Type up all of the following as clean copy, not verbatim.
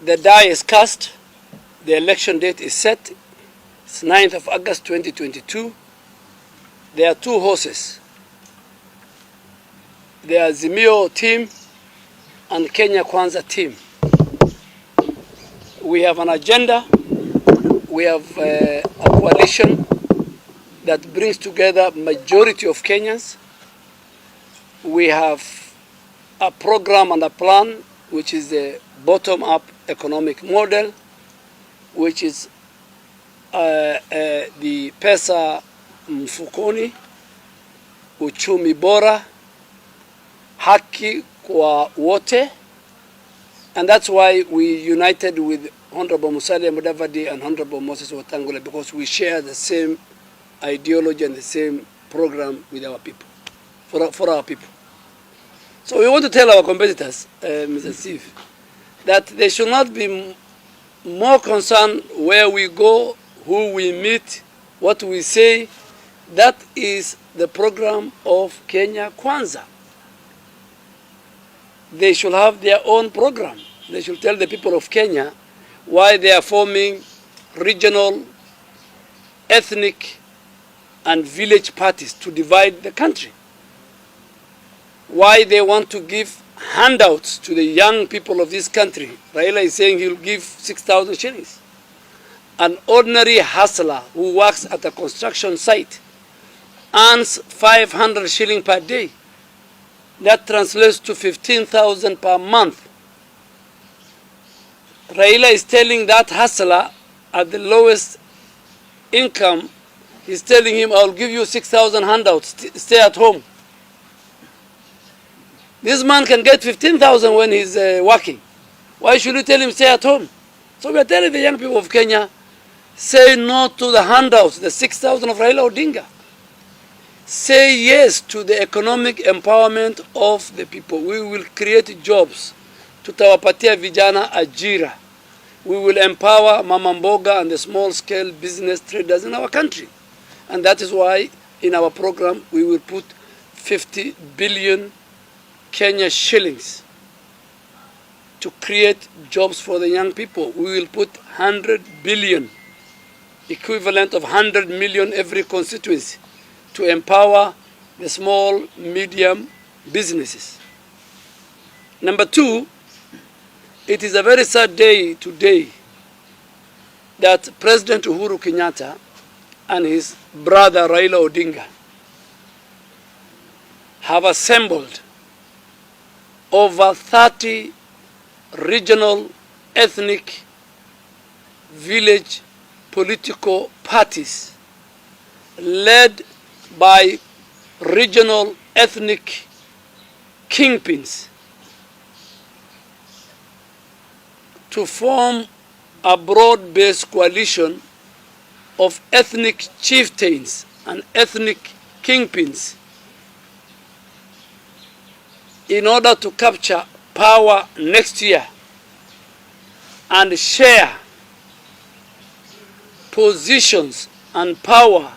The die is cast. The election date is set. It's 9th of August 2022. There are two horses. The Azimio team and Kenya Kwanza team. We have an agenda. We have a coalition that brings together majority of Kenyans. We have a program and a plan, which is the bottom-up economic model, which is the pesa mfukoni, uchumi bora, haki kwa wote, and that's why we united with Honorable Musalia Mudavadi and Honorable Moses Wetangula, because we share the same ideology and the same program with our people, for our people. So we want to tell our competitors, Mr. Steve, that they should not be more concerned where we go, who we meet, what we say. That is the program of Kenya Kwanza. They should have their own program. They should tell the people of Kenya why they are forming regional, ethnic, and village parties to divide the country. Why they want to give handouts to the young people of this country. Raila is saying he'll give 6,000 shillings. An ordinary hustler who works at a construction site earns 500 shillings per day. That translates to 15,000 per month. Raila is telling that hustler at the lowest income, he's telling him, I'll give you 6,000 handouts, stay at home. This man can get 15,000 when he's working. Why should you tell him stay at home? So we are telling the young people of Kenya, say no to the handouts, the 6,000 of Raila Odinga. Say yes to the economic empowerment of the people. We will create jobs. Tutawapatia vijana ajira. We will empower mama mboga and the small-scale business traders in our country. And that is why in our program we will put 50 billion Kenya shillings to create jobs for the young people. We will put 100 billion, equivalent of 100 million every constituency, to empower the small, medium businesses. Number two, it is a very sad day today that President Uhuru Kenyatta and his brother Raila Odinga have assembled over 30 regional, ethnic, village political parties led by regional ethnic kingpins to form a broad-based coalition of ethnic chieftains and ethnic kingpins in order to capture power next year and share positions and power.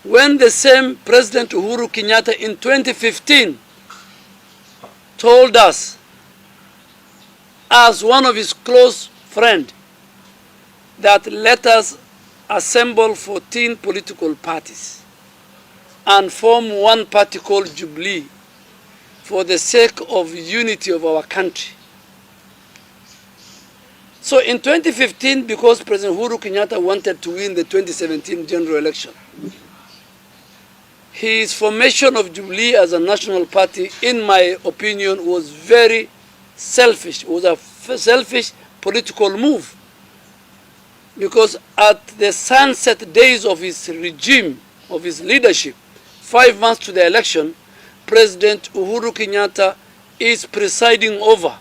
When the same President Uhuru Kenyatta in 2015 told us, as one of his close friends, that let us assemble 14 political parties and form one party called Jubilee for the sake of unity of our country. So in 2015, because President Uhuru Kenyatta wanted to win the 2017 general election, his formation of Jubilee as a national party, in my opinion, was very selfish. It was a selfish political move. Because at the sunset days of his regime, of his leadership, 5 months to the election, President Uhuru Kenyatta is presiding over.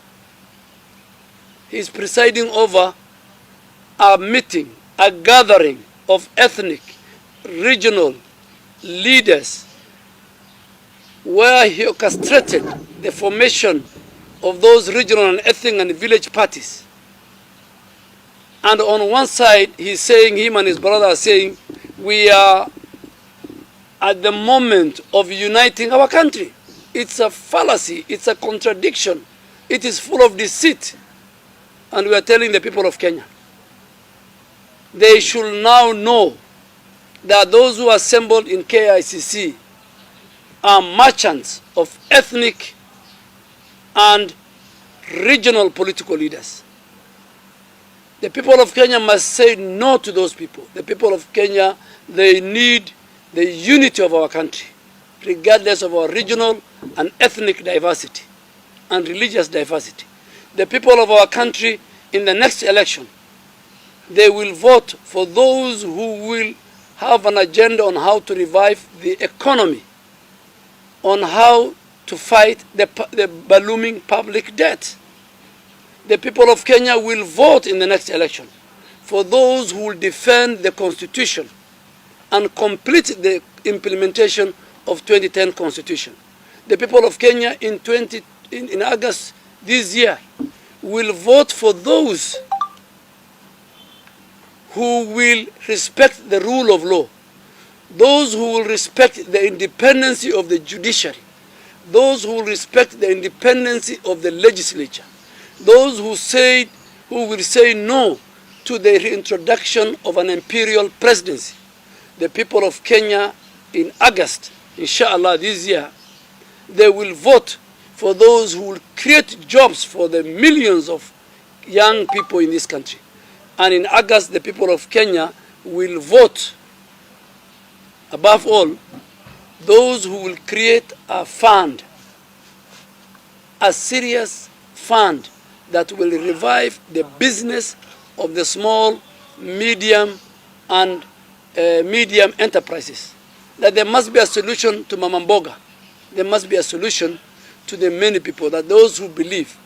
He is presiding over a meeting, a gathering of ethnic, regional leaders, where he orchestrated the formation of those regional and ethnic and village parties. And on one side, he's saying, him and his brother are saying, we are at the moment of uniting our country. It's a fallacy, it's a contradiction. It is full of deceit. And we are telling the people of Kenya, they should now know that those who assembled in KICC are merchants of ethnic and regional political leaders. The people of Kenya must say no to those people. The people of Kenya, they need the unity of our country, regardless of our regional and ethnic diversity and religious diversity. The people of our country, in the next election, they will vote for those who will have an agenda on how to revive the economy, on how to fight the ballooning public debt. The people of Kenya will vote in the next election for those who will defend the Constitution and complete the implementation of 2010 Constitution. The people of Kenya in August this year will vote for those who will respect the rule of law, those who will respect the independence of the judiciary, those who will respect the independence of the legislature, those who will say no to the reintroduction of an imperial presidency. The people of Kenya in August, inshallah, this year, they will vote for those who will create jobs for the millions of young people in this country. And in August, the people of Kenya will vote, above all, those who will create a fund, a serious fund that will revive the business of the small, medium, and medium enterprises. That there must be a solution to Mama Mboga. There must be a solution to the many people, that those who believe.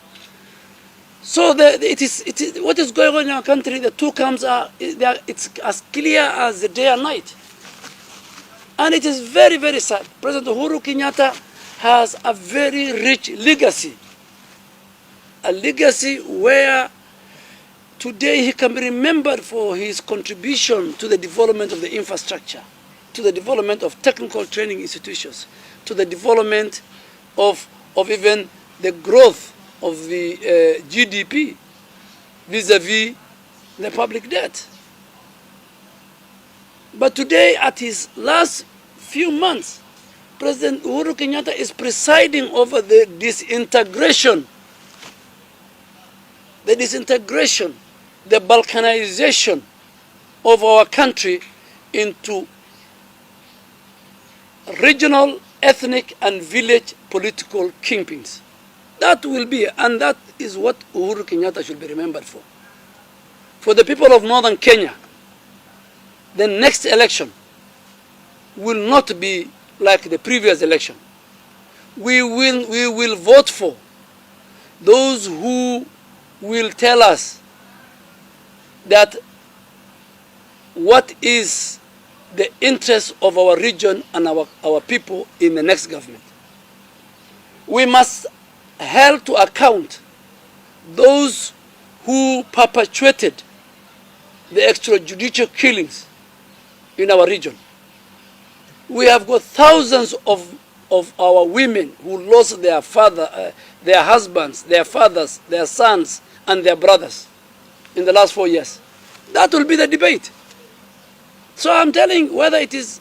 So it is what is going on in our country, the two camps it's as clear as the day and night. And it is very, very sad. President Uhuru Kenyatta has a very rich legacy. A legacy where today he can be remembered for his contribution to the development of the infrastructure, to the development of technical training institutions, to the development of even the growth of the GDP vis-a-vis the public debt. But today, at his last few months, President Uhuru Kenyatta is presiding over the disintegration, the balkanization of our country into regional, ethnic, and village political kingpins. That will be, and that is what Uhuru Kenyatta should be remembered for. For the people of northern Kenya, the next election will not be like the previous election. We will vote for those who will tell us that what is the interest of our region and our people in the next government. We must hold to account those who perpetuated the extrajudicial killings in our region. We have got thousands of our women who lost their father, their husbands, their fathers, their sons, and their brothers in the last 4 years. That will be the debate. So I'm telling, whether it is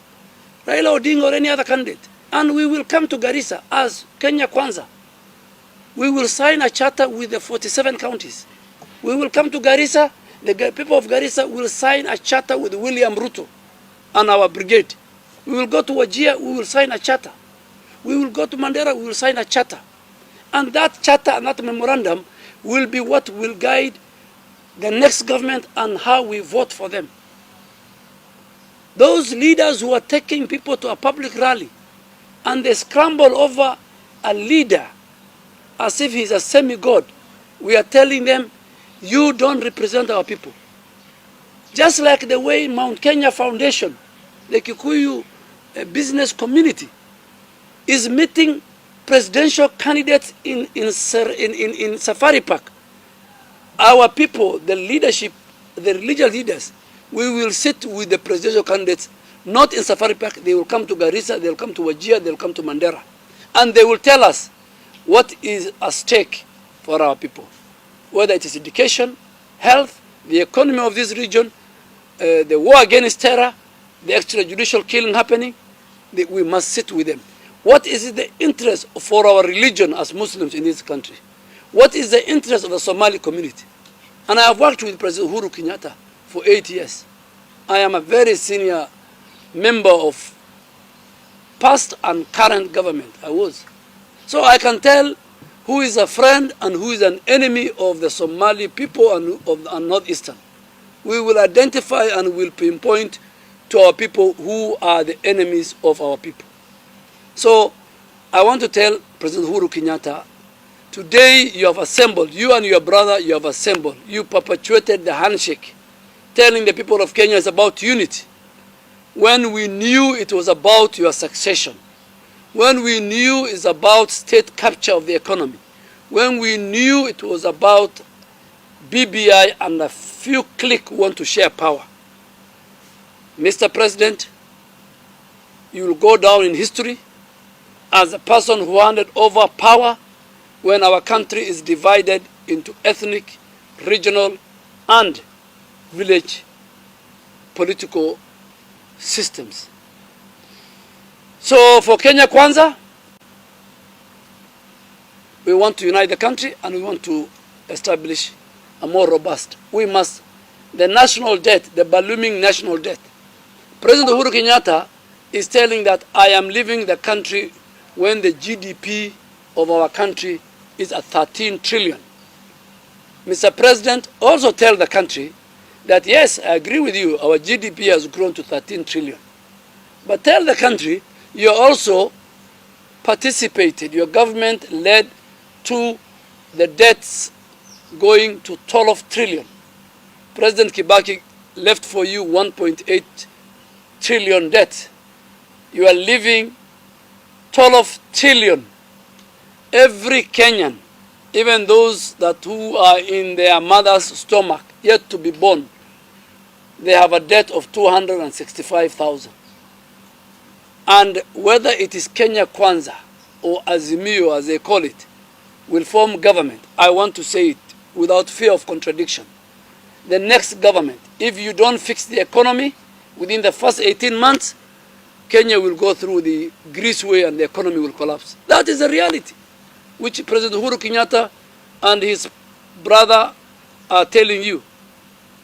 Raila Odinga or any other candidate, and we will come to Garissa as Kenya Kwanza. We will sign a charter with the 47 counties. We will come to Garissa, the people of Garissa will sign a charter with William Ruto and our brigade. We will go to Wajir, we will sign a charter. We will go to Mandera, we will sign a charter. And that charter and that memorandum will be what will guide the next government and how we vote for them. Those leaders who are taking people to a public rally and they scramble over a leader as if he's a semi-god, we are telling them, you don't represent our people. Just like the way Mount Kenya Foundation, the Kikuyu business community, is meeting presidential candidates in Safari Park. Our people, the leadership, the religious leaders, we will sit with the presidential candidates, not in Safari Park. They will come to Garissa, they will come to Wajir, they will come to Mandera. And they will tell us what is at stake for our people, whether it is education, health, the economy of this region, the war against terror, the extrajudicial killing happening. We must sit with them. What is the interest for our religion as Muslims in this country? What is the interest of the Somali community? And I have worked with President Uhuru Kenyatta for 8 years. I am a very senior member of past and current government. I was. So I can tell who is a friend and who is an enemy of the Somali people and Northeastern. We will identify and will pinpoint to our people who are the enemies of our people. So I want to tell President Uhuru Kenyatta, today you have assembled, you and your brother, you have assembled. You perpetuated the handshake, telling the people of Kenya it's about unity. When we knew it was about your succession. When we knew it's about state capture of the economy. When we knew it was about BBI and a few cliques want to share power. Mr. President, you will go down in history as a person who handed over power when our country is divided into ethnic, regional, and village political systems. So for Kenya Kwanza, we want to unite the country and we want to establish a more robust. We must, the national debt, the ballooning national debt. President Uhuru Kenyatta is telling that I am leaving the country when the GDP of our country is at 13 trillion. Mr. President, also tell the country that yes, I agree with you, our GDP has grown to 13 trillion. But tell the country you also participated, your government led to the debts going to 12 trillion. President Kibaki left for you 1.8 trillion debt. You are leaving 12 trillion. Every Kenyan, even those who are in their mother's stomach, yet to be born, they have a debt of 265,000. And whether it is Kenya Kwanza or Azimio, as they call it, will form government, I want to say it without fear of contradiction. The next government, if you don't fix the economy within the first 18 months, Kenya will go through the Greece way and the economy will collapse. That is the reality, which President Uhuru Kenyatta and his brother are telling you.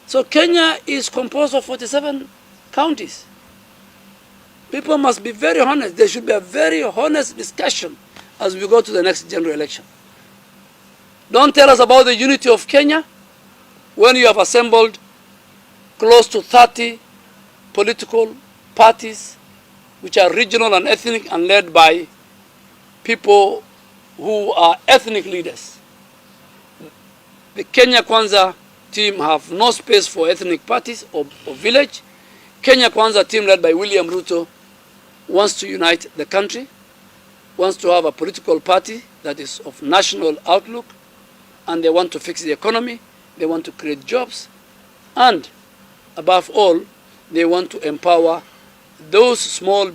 So Kenya is composed of 47 counties. People must be very honest. There should be a very honest discussion as we go to the next general election. Don't tell us about the unity of Kenya when you have assembled close to 30 political parties which are regional and ethnic and led by people who are ethnic leaders. The Kenya Kwanza team have no space for ethnic parties or village. Kenya Kwanza team led by William Ruto wants to unite the country, wants to have a political party that is of national outlook, and they want to fix the economy, they want to create jobs, and above all, they want to empower those small